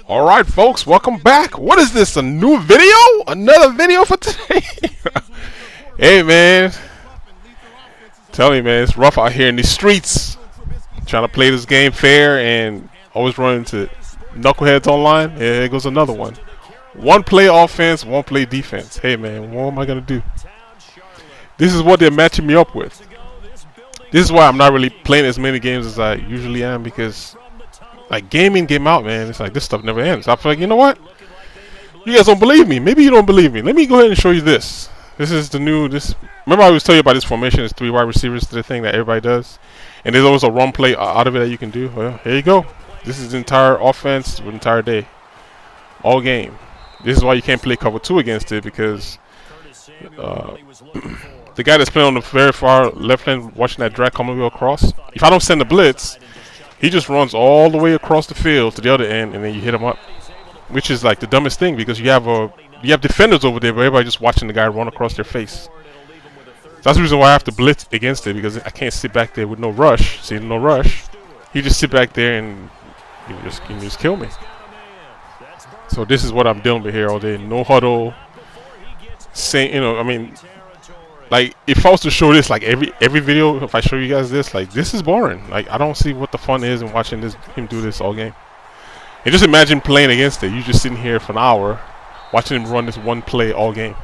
Alright folks, welcome back. What is this, a new video? Another video for today? Hey man, tell me man, it's rough out here in these streets. Trying to play this game fair and always run into knuckleheads online. Yeah, here goes another one. One play offense, one play defense. Hey man, what am I gonna do? This is what they're matching me up with. This is why I'm not really playing as many games as I usually am, because like game in, game out, man, it's like this stuff never ends. I feel like, you know what? You guys don't believe me. Maybe you don't believe me. Let me go ahead and show you this. This is the new, remember I always tell you about this formation, it's 3 wide receivers, the thing that everybody does. And there's always a run play out of it that you can do. Well, here you go. This is the entire offense for the entire day. All game. This is why you can't play cover 2 against it, because the guy that's playing on the very far left lane watching that drag coming across, if I don't send the blitz, he just runs all the way across the field to the other end, and then you hit him up, which is like the dumbest thing, because you have defenders over there, but everybody just watching the guy run across their face. That's the reason why I have to blitz against it, because I can't sit back there with no rush. See, no rush. You just sit back there and you just kill me. So this is what I'm dealing with here all day. No huddle. Saying, you know, I mean, like if I was to show this like every video, if I show you guys this, like this is boring. Like I don't see what the fun is in watching him do this all game. And just imagine playing against it. You just sitting here for an hour watching him run this one play all game.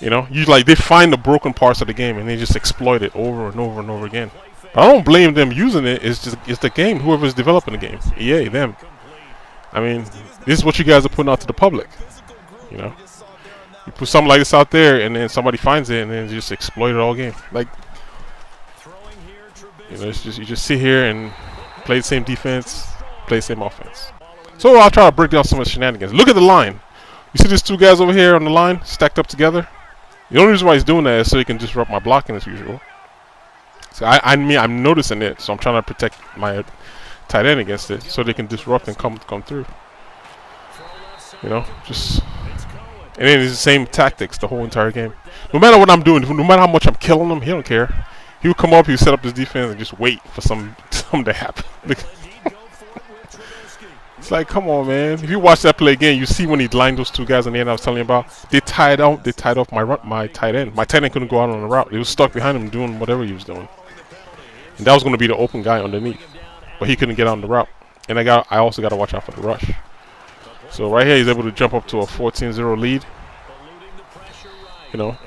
You know, they find the broken parts of the game and they just exploit it over and over and over again. But I don't blame them using it. It's the game. Whoever's developing the game, EA, them. I mean, this is what you guys are putting out to the public. You know. You put something like this out there, and then somebody finds it, and then just exploit it all game. Like, you know, it's just you just sit here and play the same defense, play the same offense. So I'll try to break down some of the shenanigans. Look at the line. You see these 2 guys over here on the line, stacked up together. The only reason why he's doing that is so he can disrupt my blocking as usual. So I'm noticing it, so I'm trying to protect my tight end against it, so they can disrupt and come through. You know, just. And then it's the same tactics the whole entire game. No matter what I'm doing, no matter how much I'm killing him, he don't care. He would come up, he would set up his defense, and just wait for something to happen. It's like, come on, man. If you watch that play again, you see when he lined those 2 guys on the end I was telling you about. They tied off my tight end. My tight end couldn't go out on the route. He was stuck behind him doing whatever he was doing. And that was going to be the open guy underneath. But he couldn't get on the route. And I also got to watch out for the rush. So right here, he's able to jump up to a 14-0 lead. You know,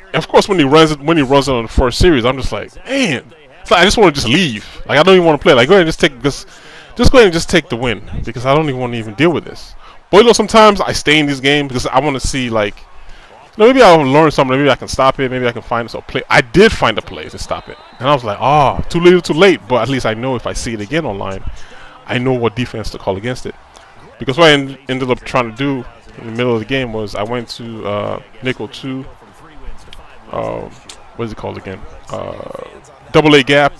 and of course, when he runs it on the first series, I'm just like, man, it's like I just want to just leave. Like I don't even want to play. Like go ahead and just take this. Just go ahead and just take the win, because I don't even want to even deal with this. But you know, sometimes I stay in these games because I want to see, like, you know, maybe I'll learn something. Maybe I can stop it. Maybe I can find a play. I did find a play to stop it, and I was like, too little, too late. But at least I know if I see it again online, I know what defense to call against it. Because what I ended up trying to do in the middle of the game was I went to nickel 2. What is it called again? Double A gap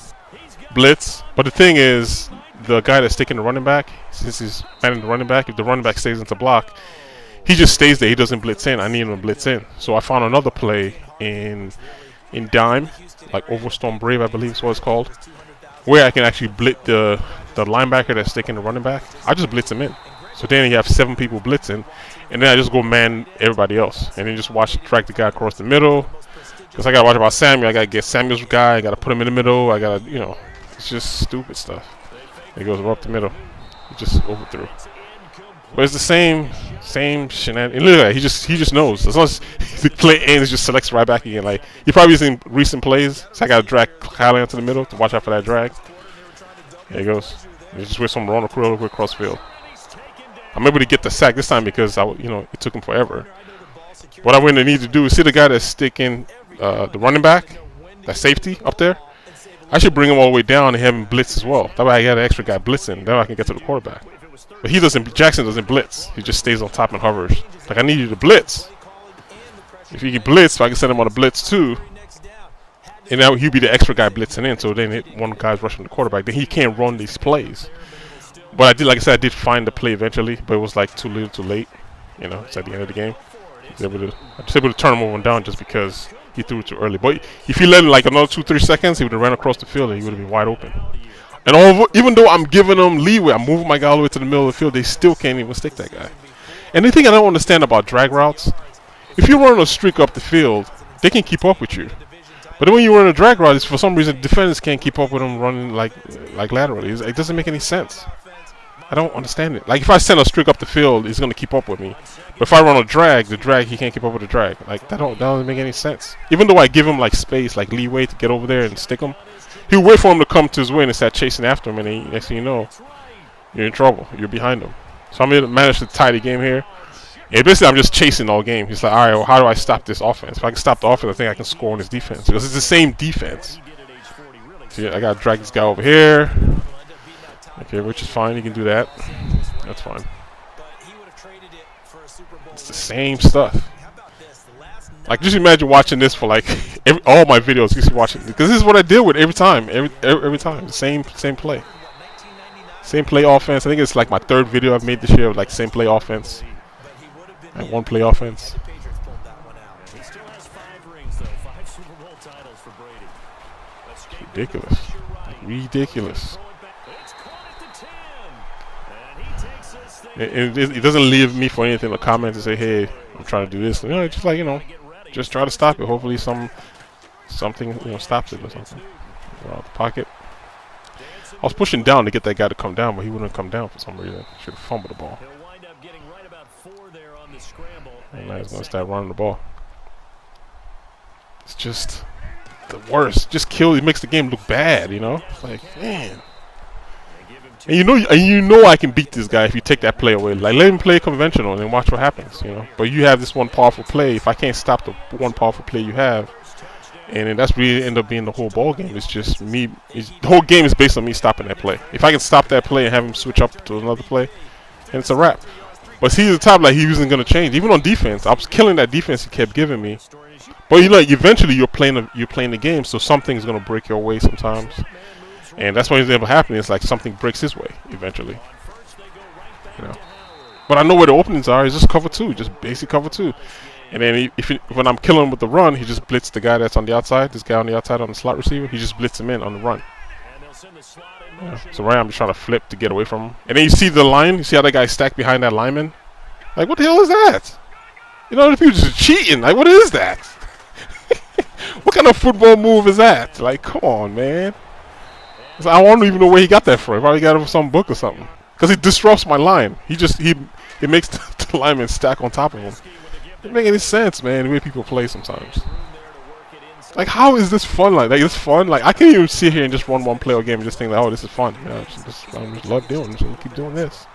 blitz. But the thing is, the guy that's taking the running back, since he's manning the running back, if the running back stays into block, he just stays there. He doesn't blitz in. I need him to blitz in. So I found another play in dime, like Overstorm Brave, I believe is what it's called, where I can actually blitz the linebacker that's taking the running back. I just blitz him in. So then you have 7 people blitzing, and then I just go man everybody else, and then just track the guy across the middle. Because I gotta watch about Samuel. I gotta get Samuel's guy. I gotta put him in the middle. I gotta, you know, it's just stupid stuff. It goes right up the middle. He just overthrew. But it's the same shenanigans. And look at that. He just knows. As long as the play ends, he just selects right back again. Like he probably seen recent plays, so I gotta drag Kyle into the middle to watch out for that drag. There he goes. He just with some run across field. I'm able to get the sack this time because it took him forever. What I really need to do is see the guy that's sticking the running back, that safety up there. I should bring him all the way down and have him blitz as well. That way I got an extra guy blitzing. Then I can get to the quarterback. But Jackson doesn't blitz. He just stays on top and hovers. Like I need you to blitz. If he can blitz, I can send him on a blitz too. And now he'll be the extra guy blitzing in. So then one guy's rushing the quarterback. Then he can't run these plays. But like I said, I did find the play eventually, but it was like too little, too late. You know, it's at the end of the game. I was able to turn him over and down just because he threw it too early. But if he let him like another 2-3 seconds, he would have ran across the field and he would have been wide open. And even though I'm giving them leeway, I'm moving my guy all the way to the middle of the field, they still can't even stick that guy. And the thing I don't understand about drag routes, if you run a streak up the field, they can keep up with you. But when you run a drag route, it's for some reason defenders can't keep up with them running like laterally. It doesn't make any sense. I don't understand it. Like if I send a streak up the field, he's gonna keep up with me. But if I run a drag, the drag he can't keep up with the drag. Like that doesn't make any sense. Even though I give him like space, like leeway to get over there and stick him, he'll wait for him to come to his way and start chasing after him, and then next thing you know, you're in trouble. You're behind him. So I'm gonna manage to tie the game here. And basically, I'm just chasing all game. He's like, all right, well, how do I stop this offense? If I can stop the offense, I think I can score on his defense because it's the same defense. See, I gotta drag this guy over here. Okay, which is fine. You can do that. That's fine. It's the same stuff. Like, just imagine watching this for like all my videos. You see watching because this is what I deal with every time. Every time, same play. Same play offense. I think it's like my third video I've made this year with like same play offense. Like one play offense. Ridiculous. Ridiculous. It doesn't leave me for anything to comment and say, hey, I'm trying to do this. You know, it's just like, you know, just try to stop it. Hopefully something, you know, stops it or something. Out the pocket. I was pushing down to get that guy to come down, but he wouldn't come down for some reason. Should have fumbled the ball. And now he's going to start running the ball. It's just the worst. Just it makes the game look bad, you know? It's like, man. And you know I can beat this guy if you take that play away. Like, let him play conventional and watch what happens, you know? But you have this one powerful play. If I can't stop the one powerful play you have, and then that's really end up being the whole ball game. It's just me. The whole game is based on me stopping that play. If I can stop that play and have him switch up to another play, and it's a wrap. But he's the type like he wasn't gonna change. Even on defense, I was killing that defense he kept giving me. But you know, eventually you're playing the game, so something's gonna break your way sometimes. And that's what ends up happening. It's like something breaks his way eventually. You know. But I know where the openings are. It's just cover two, just basic cover two. And then when I'm killing him with the run, he just blitz the guy that's on the outside. This guy on the outside on the slot receiver, he just blitz him in on the run. Yeah. So right now I'm just trying to flip to get away from him. And then you see the line. You see how that guy stacked behind that lineman? Like, what the hell is that? You know, the people just cheating. Like, what is that? What kind of football move is that? Like, come on, man. So I don't even know where he got that from. He probably got it from some book or something. Because he disrupts my line. He makes the lineman stack on top of him. It doesn't make any sense, man, the way people play sometimes. Like, how is this fun? Like it's fun. Like, I can't even sit here and just run one play or game and just think like, oh, this is fun. You know, I just love doing this. So keep doing this.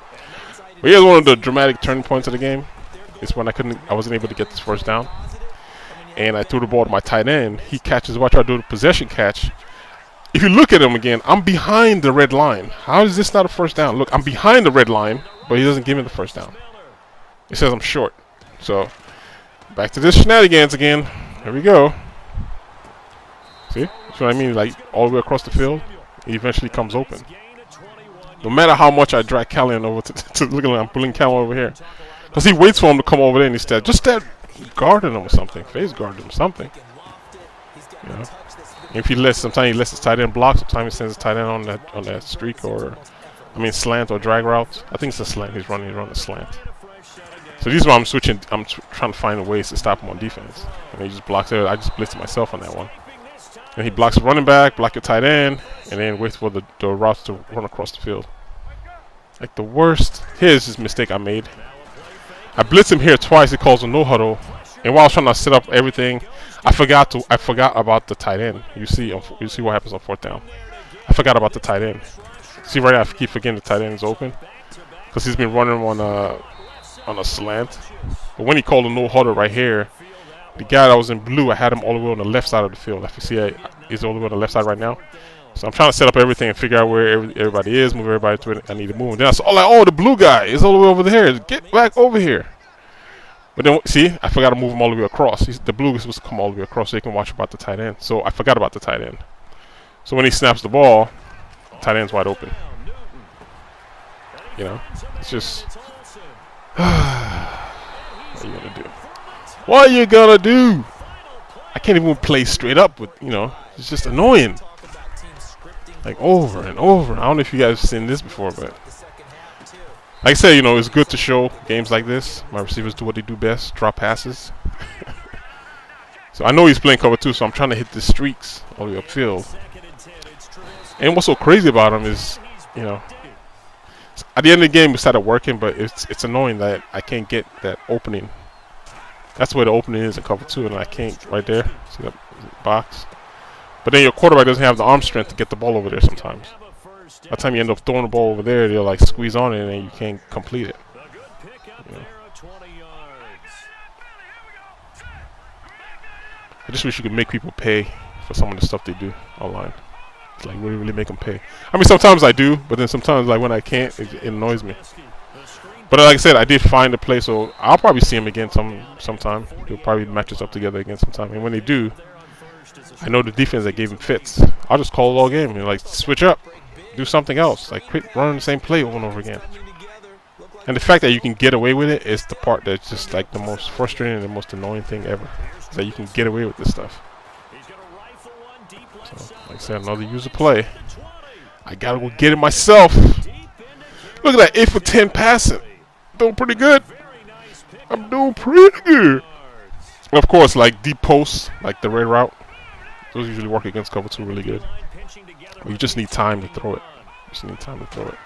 But here's one of the dramatic turning points of the game. It's when I wasn't able to get this first down, and I threw the ball to my tight end. He catches. Watch I do the possession catch. If you look at him again, I'm behind the red line. How is this not a first down? Look, I'm behind the red line, but he doesn't give me the first down. He says I'm short. So back to this shenanigans again. Here we go. See? That's what I mean. Like, all the way across the field, he eventually comes open. No matter how much I drag Callan over to look at him, I'm pulling Callan over here. Because he waits for him to come over there and instead just start guarding him or something. Face guarding him or something. You know? If he sometimes he lets his tight end block, sometimes he sends his tight end on that streak or, slant or drag route. I think it's a slant. He's running a slant. So this is why I'm switching. I'm trying to find ways to stop him on defense. And he just blocks it. I just blitzed myself on that one. And he blocks the running back, block your tight end, and then waits for the routes to run across the field. Like the worst. Here's this mistake I made. I blitz him here twice. He calls a no huddle, and while I was trying to set up everything, I forgot about the tight end. You see what happens on fourth down. I forgot about the tight end. See right now, I keep forgetting the tight end is open because he's been running on a slant. But when he called a no huddle right here, the guy that was in blue, I had him all the way on the left side of the field. If you see, he's all the way on the left side right now. So I'm trying to set up everything and figure out where everybody is, move everybody to it I need to move. And then I saw, oh, the blue guy is all the way over there. Get back over here. But then, see, I forgot to move him all the way across. The blue is supposed to come all the way across so he can watch about the tight end. So I forgot about the tight end. So when he snaps the ball, the tight end's wide open. You know, it's just... what are you going to do? What are you going to do? I can't even play straight up with, it's just annoying. Like over and over. I don't know if you guys have seen this before, but like I said, you know, it's good to show games like this. My receivers do what they do best, drop passes. So I know he's playing cover 2, so I'm trying to hit the streaks all the way upfield. And what's so crazy about him is, you know, at the end of the game, we started working, but it's annoying that I can't get that opening. That's where the opening is in cover 2, and I can't right there. See that box? But then your quarterback doesn't have the arm strength to get the ball over there sometimes. By the time you end up throwing the ball over there, they'll like squeeze on it, and you can't complete it. You know? I just wish you could make people pay for some of the stuff they do online. It's like really make them pay. I mean, sometimes I do, but then sometimes like when I can't, it annoys me. But like I said, I did find a play, so I'll probably see him again sometime. They'll probably match us up together again sometime. And when they do, I know the defense that gave him fits. I'll just call it all game and like switch up, do something else, like quit running the same play over and over again. And the fact that you can get away with it is the part that's just like the most frustrating and the most annoying thing ever. Is that you can get away with this stuff. So, like I said, another user play. I gotta go get it myself. Look at that, 8 for 10 passing. Doing pretty good. I'm doing pretty good. And of course, like deep posts, like the red route, those usually work against cover 2 really good. But you just need time to throw it. You just need time to throw it.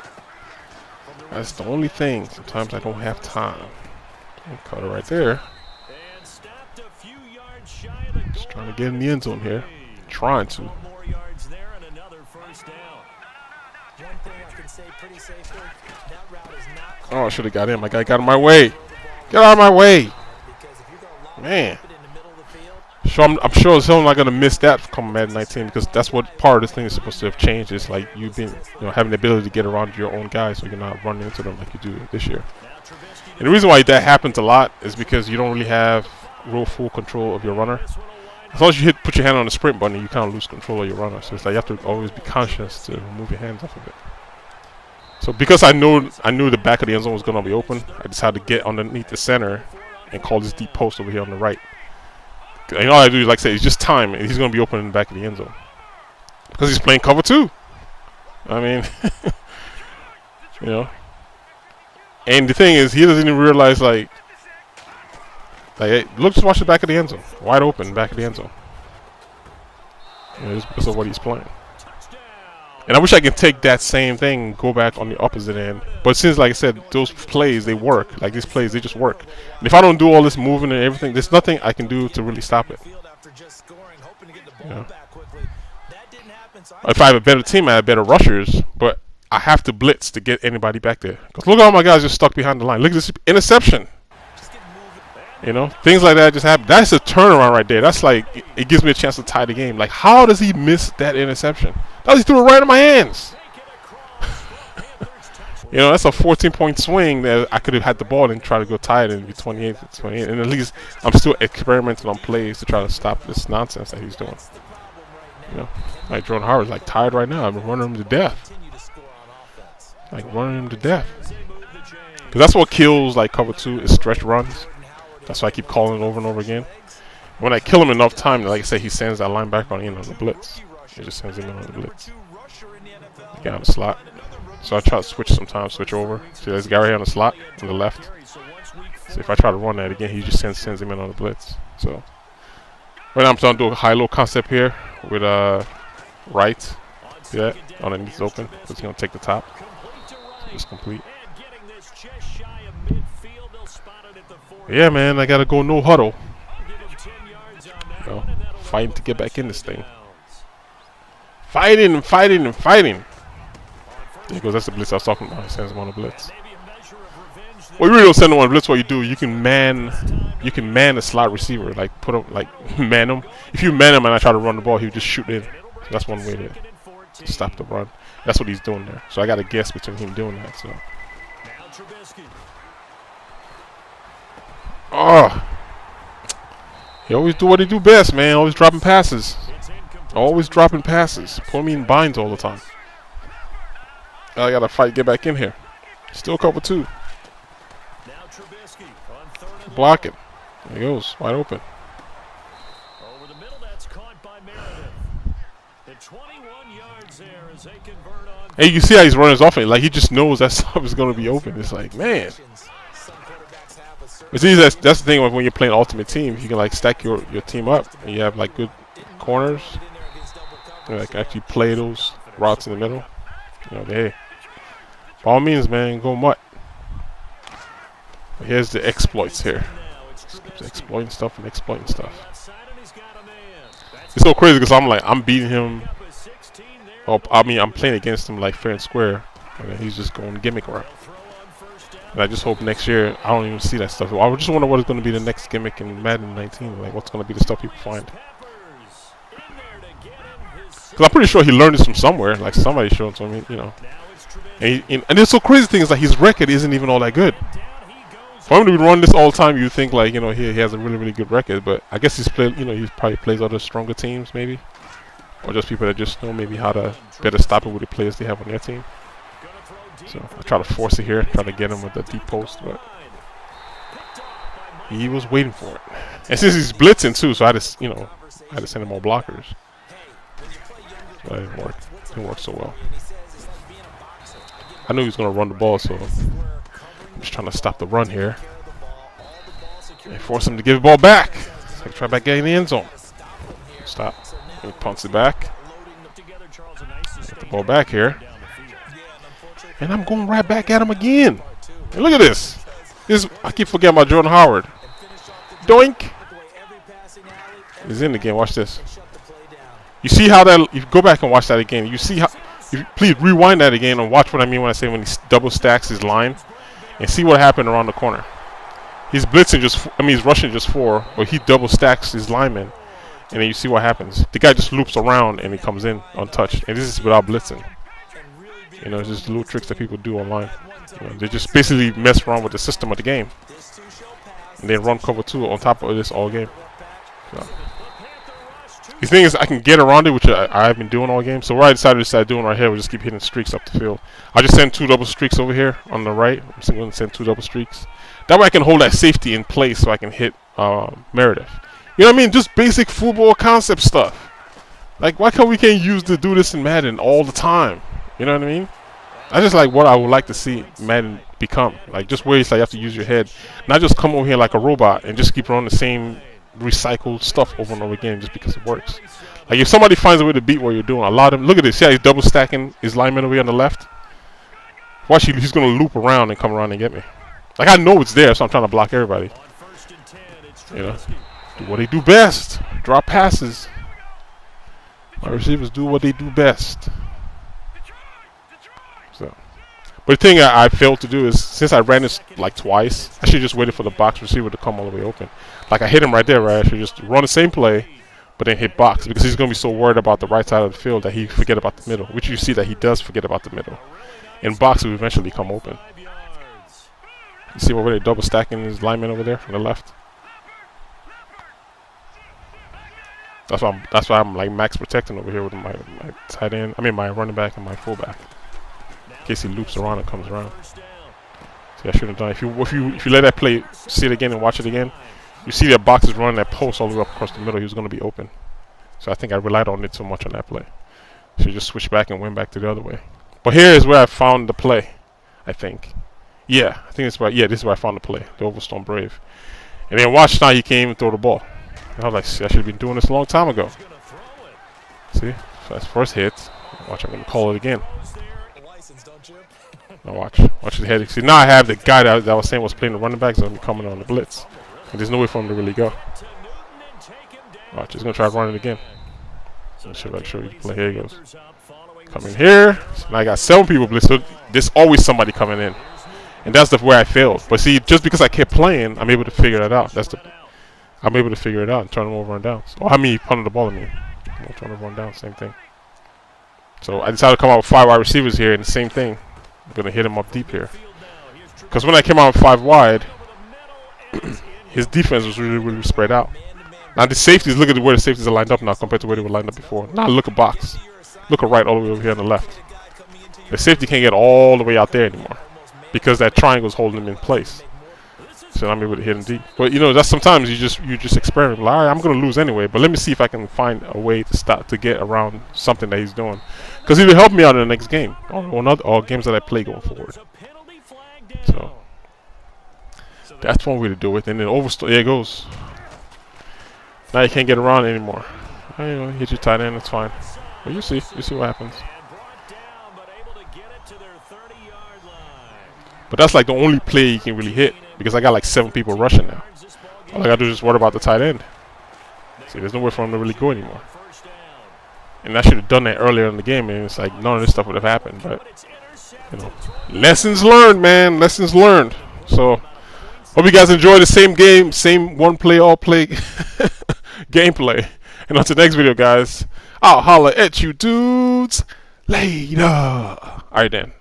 That's the only thing. Sometimes I don't have time. Cut it right there. Just trying to get in the end zone here. Trying to. Oh, I should have got in. My guy got in my way. Get out of my way. Man. So I'm sure someone's not going to miss that come Madden 19 because that's what part of this thing is supposed to have changed. Is like you've been, having the ability to get around your own guys so you're not running into them like you do this year. And the reason why that happens a lot is because you don't really have real full control of your runner. As long as you put your hand on the sprint button, you kind of lose control of your runner. So it's like you have to always be conscious to remove your hands off of it. So because I knew the back of the end zone was going to be open, I decided to get underneath the center and call this deep post over here on the right. And all I do is, like I say, it's just time, and he's going to be open in the back of the end zone. Because he's playing cover 2. I mean, And the thing is, he doesn't even realize, like look, just watch the back of the end zone. Wide open, back of the end zone. Just because of what he's playing. And I wish I could take that same thing and go back on the opposite end. But since, like I said, those plays, they work. Like these plays, they just work. And if I don't do all this moving and everything, there's nothing I can do to really stop it. If I have a better team, I have better rushers. But I have to blitz to get anybody back there. Because look at all my guys just stuck behind the line. Look at this interception. Things like that just happen. That's a turnaround right there. That's like, it gives me a chance to tie the game. Like, how does he miss that interception? He threw it right in my hands. That's a 14-point swing that I could have had the ball and try to go tie it and be 28-28. And at least I'm still experimenting on plays to try to stop this nonsense that he's doing. Like Jordan Howard's like tired right now. I'm running him to death. Like running him to death. Because that's what kills like cover 2 is stretch runs. That's why I keep calling it over and over again. When I kill him enough time, like I said, he sends that linebacker in on the blitz. He just sends him in on the blitz. Get on the slot. So I try to switch sometimes, switch over. See, there's a guy right here on the slot on the left. So if I try to run that again, he just sends him in on the blitz. So right now I'm trying to do a high-low concept here with right. See that? Underneath is open. So it's going to take the top. So it's complete. Yeah, man, I got to go no huddle. Fighting to get back in this thing. Fighting and fighting and fighting. There goes, that's the blitz I was talking about. He sends him on a blitz. Well, you really don't send him on a blitz. What you do, you can man a slot receiver, like put him, like man him. If you man him and I try to run the ball, he'll just shoot in. So that's one way to stop the run. That's what he's doing there. So I got to guess between him doing that. So. Oh. He always do what he do best, man. Always dropping passes. Always dropping passes. Put me in binds all the time. I gotta fight, get back in here. Still cover 2. Block it. There he goes, wide open. Over the middle, that's caught by Meredith. At 21 yards there is And you see how he's running his offense. Like, he just knows that stuff is going to be open. It's like, man. It's easy. That's the thing when you're playing Ultimate Team. You can, like, stack your team up. And you have, like, good corners. You know, like, actually play those routes in the middle. You know, hey. By all means, man, go mutt. But here's the exploits here. Just exploiting stuff and exploiting stuff. It's so crazy because I'm beating him. Oh, I mean, I'm playing against him like fair and square, and he's just going gimmick around. And I just hope next year I don't even see that stuff. I just wonder what is going to be the next gimmick in Madden 19. Like, what's going to be the stuff people find? Because I'm pretty sure he learned this from somewhere. Like, somebody showed it to me, you know. And it's so crazy thing is like his record isn't even all that good. For him to run this all the time, you think like, you know, he has a really, really good record. But I guess he's played, you know, he probably plays other stronger teams maybe. Or just people that just know maybe how to better stop it with the players they have on their team. So I try to force it here, try to get him with the deep post, but he was waiting for it. And since he's blitzing too, so I just, you know, I had to send him more blockers. So that didn't work. Didn't work so well. I knew he was going to run the ball, so I'm just trying to stop the run here and force him to give the ball back. So I try back getting the end zone. Stop. He punts it back. Get the ball back here. And I'm going right back at him again. And look at this. I keep forgetting about Jordan Howard. Doink. He's in the game. Watch this. You see how that... You go back and watch that again. You see how... Please rewind that again and watch what I mean when I say when he double stacks his line. And see what happened around the corner. He's blitzing just... I mean, he's rushing just 4. But he double stacks his lineman. And then you see what happens. The guy just loops around and he comes in untouched. And this is without blitzing. You know, it's just little tricks that people do online. You know, they just basically mess around with the system of the game. And then run cover 2 on top of this all game. So. The thing is, I can get around it, which I've been doing all game. So what I decided to start doing right here, we just keep hitting streaks up the field. I just send 2 double streaks over here on the right. I'm just going to send 2 double streaks. That way I can hold that safety in place so I can hit Meredith. You know what I mean? Just basic football concept stuff. Like, why can't we use to do this in Madden all the time? You know what I mean? I just like what I would like to see Madden become. Like, just where it's like you have to use your head. Not just come over here like a robot and just keep running the same recycled stuff over and over again just because it works. Like, if somebody finds a way to beat what you're doing, allow them. Look at this. See how he's double stacking his lineman over here on the left? Watch, he's going to loop around and come around and get me. Like, I know it's there, so I'm trying to block everybody. You know? Do what they do best. Drop passes. My receivers do what they do best. So, but the thing I failed to do is, since I ran this like twice, I should just waited for the box receiver to come all the way open. Like, I hit him right there, right? I should just run the same play, but then hit box, because he's going to be so worried about the right side of the field that he forget about the middle, which you see that he does forget about the middle. And box will eventually come open. You see where they're double stacking his lineman over there from the left? That's why I'm like max protecting over here with my tight end. I mean my running back and my fullback, in case he loops around and comes around. See, I should have done. If you let that play, see it again and watch it again, you see that box is running that post all the way up across the middle. He was going to be open. So I think I relied on it too much on that play. Should just switch back and went back to the other way. But here is where I found the play. I think. Yeah, I think it's where. Yeah, this is where I found the play. The Overstone Brave. And then watch now he can't even throw the ball. I was like, see, I should have been doing this a long time ago. See? So that's first hit. Watch, I'm going to call it again. Now watch. Watch the head. See, now I have the guy that I was saying was playing the running back, so I'm coming on the blitz. And there's no way for him to really go. Watch, he's going to try to run it again. So show you the play. Here he goes. Coming here. So now I got 7 people blitz, so there's always somebody coming in. And that's the way I failed. But see, just because I kept playing, I'm able to figure that out. I'm able to figure it out and turn them over and down. So how many punted the ball at me? I'm trying to run down, same thing. So I decided to come out with 5 wide receivers here, and the same thing. I'm going to hit him up deep here. Because when I came out with 5 wide, his defense was really, really spread out. Now the safeties, look at where the safeties are lined up now compared to where they were lined up before. Now look at box. Look at right all the way over here on the left. The safety can't get all the way out there anymore because that triangle is holding him in place. So I'm able to hit him deep. But you know, that's sometimes you just experiment. Like, all right, I'm gonna lose anyway, but let me see if I can find a way to get around something that he's doing, because he will help me out in the next game or games that I play going forward. So that's one way to do it. And then there it goes. Now you can't get around it anymore. You know, hit your tight end, that's fine. But you see what happens. But that's like the only play you can really hit, because I got like 7 people rushing now. All I gotta do is just worry about the tight end. See, there's nowhere for him to really go anymore. And I should have done that earlier in the game, and it's like none of this stuff would have happened. But you know, lessons learned, man. Lessons learned. So hope you guys enjoy the same game, same one play, all play gameplay. And until the next video, guys, I'll holla at you dudes later. Alright then.